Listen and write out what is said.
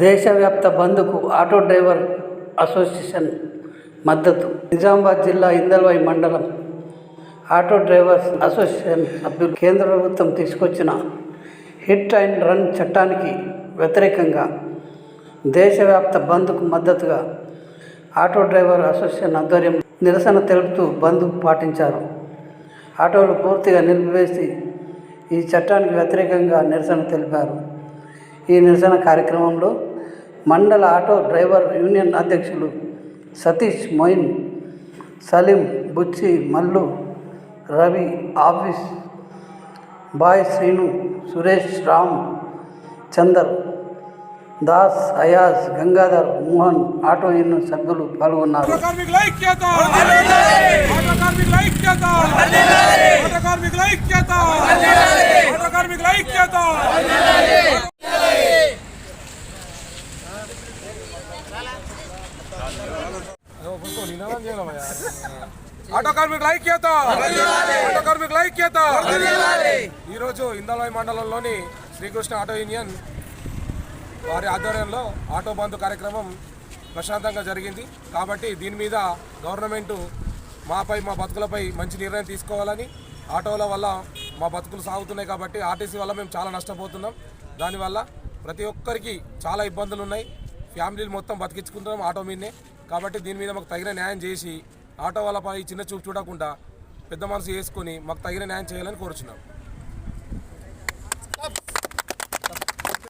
దేశవ్యాప్త బంద్కు auto driver association మద్దతు. నిజామాబాద్ జిల్లా ఇందల్వాయి మండలం ఆటో డ్రైవర్స్ అసోసియేషన్ సభ్యులు కేంద్ర ప్రభుత్వం తీసుకొచ్చిన హిట్ అండ్ రన్ చట్టానికి వ్యతిరేకంగా దేశవ్యాప్త బంద్కు మద్దతుగా ఆటో డ్రైవర్ అసోసియేషన్ ఆధ్వర్యం నిరసన తెలుపుతూ బంద్ పాటించారు. ఆటోలు పూర్తిగా నిలిపివేసి ఈ చట్టానికి వ్యతిరేకంగా నిరసన తెలిపారు. ఈ నిరసన కార్యక్రమంలో మండల ఆటో డ్రైవర్ యూనియన్ అధ్యక్షులు Satish, Moin, Salim, Buchchi, Mallu, Ravi, office boy, Srinu, Suresh, Ram, Chandar, Das, Ayaz, Gangadhar, Mohan auto union సభ్యులు పాల్గొన్నారు. ఆటో కార్మికుల ఐక్యత, ఆటో కార్మికుల ఐక్యత. ఈరోజు ఇందల్వాయి మండలంలోని శ్రీకృష్ణ ఆటో యూనియన్ వారి ఆధ్వర్యంలో ఆటో బంద్ కార్యక్రమం ప్రశాంతంగా జరిగింది. కాబట్టి దీని మీద గవర్నమెంటు మాపై, మా బతుకులపై మంచి నిర్ణయం తీసుకోవాలని, ఆటోల వల్ల మా బతుకులు సాగుతున్నాయి కాబట్టి ఆర్టీసీ వల్ల మేము చాలా నష్టపోతున్నాం. దానివల్ల ప్రతి ఒక్కరికి చాలా ఇబ్బందులు ఉన్నాయి. ఫ్యామిలీలు మొత్తం బతికించుకుంటున్నాం ఆటో మీదనే. కాబట్టి దీని మీద మాకు తగిన న్యాయం చేసి ఆటో వాళ్ళపై చిన్న చూపు చూడకుండా పెద్ద మనసు వేసుకొని మాకు తగిన న్యాయం చేయాలని కోరుచున్నాం.